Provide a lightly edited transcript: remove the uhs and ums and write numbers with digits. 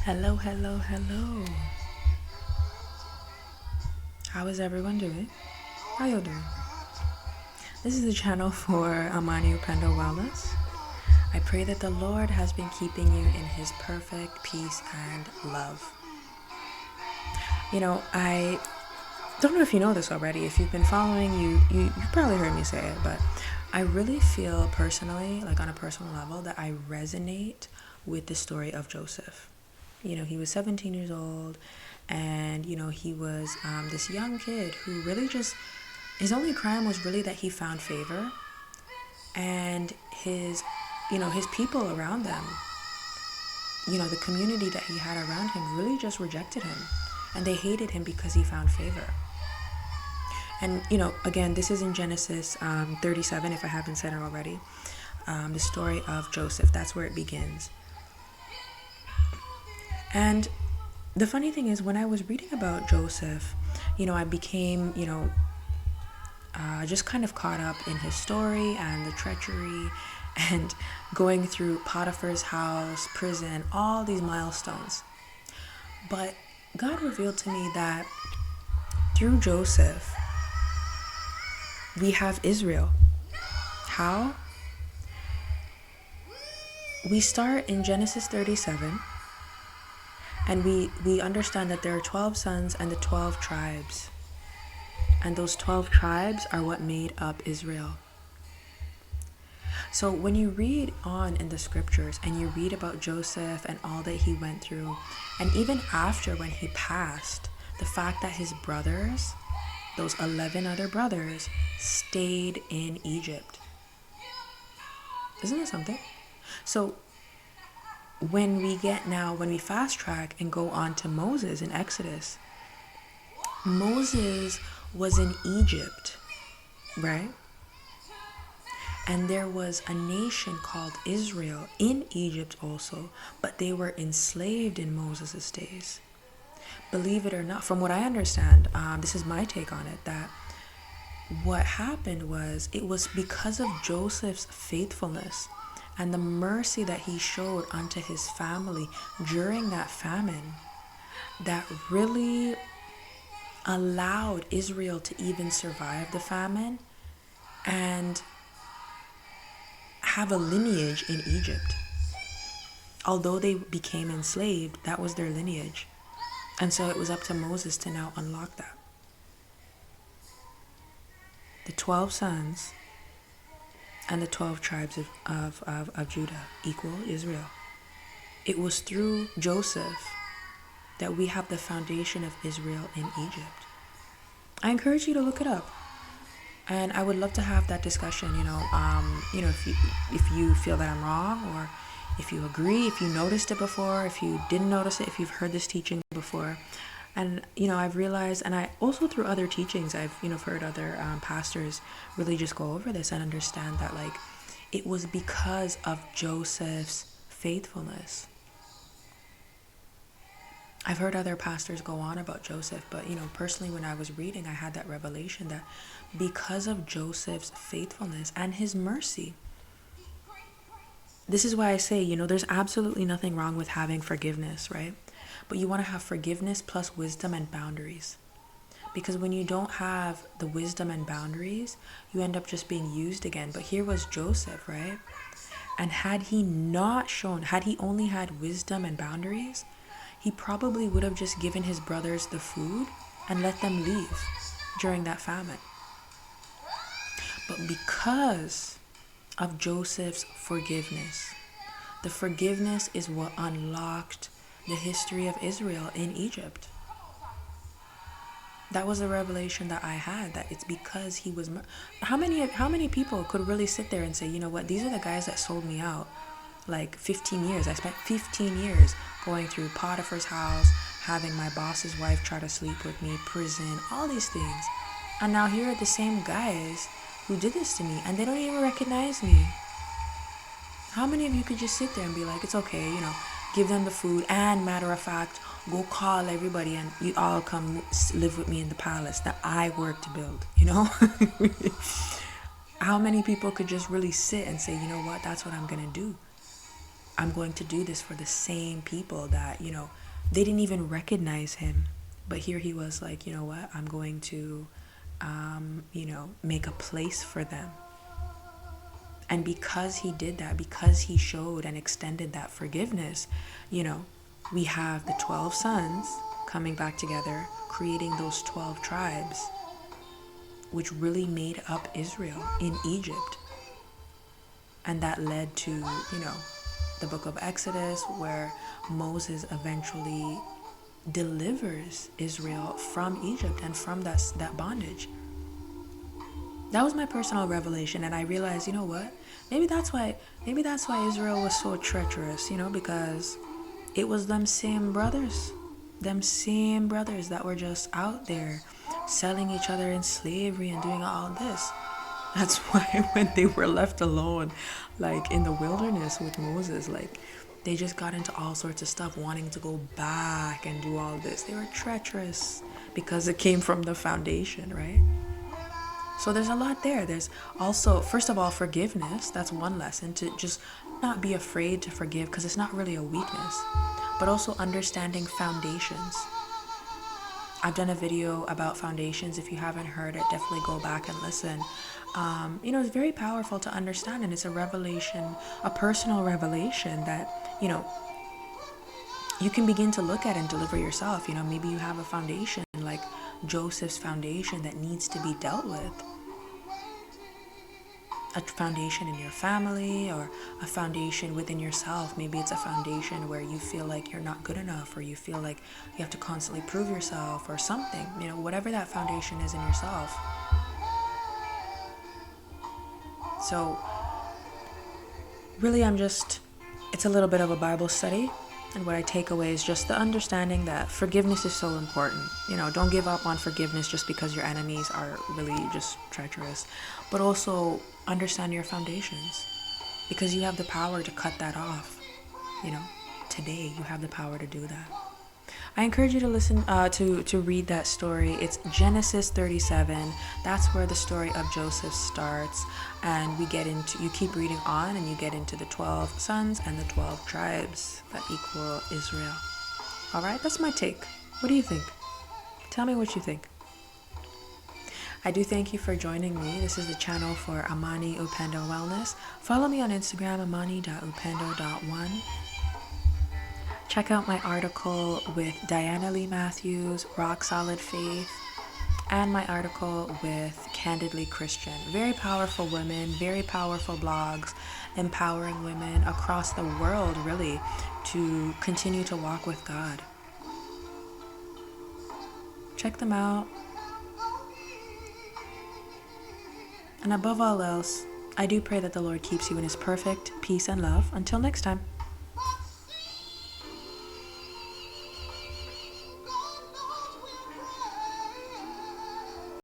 Hello, hello, hello. How is everyone doing? How y'all doing? This is the channel for Amani.Upendo.Wellness. I pray that the Lord has been keeping you in His perfect peace and love. I don't know if you know this already. If you've been following, you probably heard me say it, but I really feel personally, like on a personal level, that I resonate with the story of Joseph. He was 17 years old, and he was this young kid who really just, his only crime was really that he found favor, and his people around them, the community that he had around him really just rejected him, and they hated him because he found favor. And again, this is in Genesis 37, if I haven't said it already, the story of Joseph. That's where it begins. And the funny thing is, when I was reading about Joseph, I became, just kind of caught up in his story and the treachery and going through Potiphar's house, prison, all these milestones. But God revealed to me that through Joseph, we have Israel. How? We start in Genesis 37. And we understand that there are 12 sons and the 12 tribes. And those 12 tribes are what made up Israel. So when you read on in the scriptures and you read about Joseph and all that he went through, and even after when he passed, the fact that his brothers, those 11 other brothers, stayed in Egypt. Isn't that something? So when we fast track and go on to Moses in Exodus, Moses was in Egypt, right? And there was a nation called Israel in Egypt also, but they were enslaved in Moses' days. Believe it or not, from what I understand, this is my take on it, that what happened was, it was because of Joseph's faithfulness and the mercy that he showed unto his family during that famine that really allowed Israel to even survive the famine and have a lineage in Egypt. Although they became enslaved, that was their lineage. And so it was up to Moses to now unlock that. The 12 sons and the 12 tribes of Judah equal Israel. It was through Joseph that we have the foundation of Israel in Egypt. I encourage you to look it up. And I would love to have that discussion, if you feel that I'm wrong, or if you agree, if you noticed it before, if you didn't notice it, if you've heard this teaching before. And, I've realized, and I also through other teachings, I've, heard other pastors really just go over this and understand that, it was because of Joseph's faithfulness. I've heard other pastors go on about Joseph, but, personally, when I was reading, I had that revelation that because of Joseph's faithfulness and his mercy, this is why I say, there's absolutely nothing wrong with having forgiveness, right? But you want to have forgiveness plus wisdom and boundaries. Because when you don't have the wisdom and boundaries, you end up just being used again. But here was Joseph, right? And had he only had wisdom and boundaries, he probably would have just given his brothers the food and let them leave during that famine. But because of Joseph's forgiveness, the forgiveness is what unlocked the history of Israel in Egypt. That was a revelation that I had, that it's because he was. How many people could really sit there and say, you know what, these are the guys that sold me out 15 years. I spent 15 years going through Potiphar's house, having my boss's wife try to sleep with me, prison, all these things. And now here are the same guys who did this to me, and they don't even recognize me. How many of you could just sit there and be like, it's okay, give them the food, and matter of fact, go call everybody and you all come live with me in the palace that I worked to build, How many people could just really sit and say, you know what, that's what I'm going to do? I'm going to do this for the same people that, they didn't even recognize him. But here he was like, you know what? I'm going to, make a place for them. And because he did that, because he showed and extended that forgiveness, we have the 12 sons coming back together, creating those 12 tribes, which really made up Israel in Egypt. And that led to, the book of Exodus, where Moses eventually delivers Israel from Egypt and from that bondage. That was my personal revelation, and I realized, you know what? Maybe that's why Israel was so treacherous, because it was them same brothers that were just out there selling each other in slavery and doing all this. That's why when they were left alone, like in the wilderness with Moses, like they just got into all sorts of stuff, wanting to go back and do all this. They were treacherous because it came from the foundation, right? So there's a lot there. There's also, first of all, forgiveness. That's one lesson, to just not be afraid to forgive, because it's not really a weakness. But also understanding foundations. I've done a video about foundations. If you haven't heard it, definitely go back and listen. It's very powerful to understand, and it's a revelation, a personal revelation that, you can begin to look at and deliver yourself. Maybe you have a foundation like Joseph's foundation that needs to be dealt with. A foundation in your family, or a foundation within yourself. Maybe it's a foundation where you feel like you're not good enough, or you feel like you have to constantly prove yourself or something. Whatever that foundation is in yourself. So really, it's a little bit of a Bible study. And what I take away is just the understanding that forgiveness is so important. Don't give up on forgiveness just because your enemies are really just treacherous. But also understand your foundations, because you have the power to cut that off. Today you have the power to do that. I encourage you to listen, to read that story. It's Genesis 37. That's where the story of Joseph starts. And you keep reading on, and you get into the 12 sons and the 12 tribes that equal Israel. All right, that's my take. What do you think? Tell me what you think. I do thank you for joining me. This is the channel for Amani.Upendo.Wellness. Follow me on Instagram, Amani.Upendo.One. Check out my article with Diana Lee Matthews, Rock Solid Faith, and my article with Candidly Christian. Very powerful women, very powerful blogs, empowering women across the world, really, to continue to walk with God. Check them out. And above all else, I do pray that the Lord keeps you in His perfect peace and love. Until next time.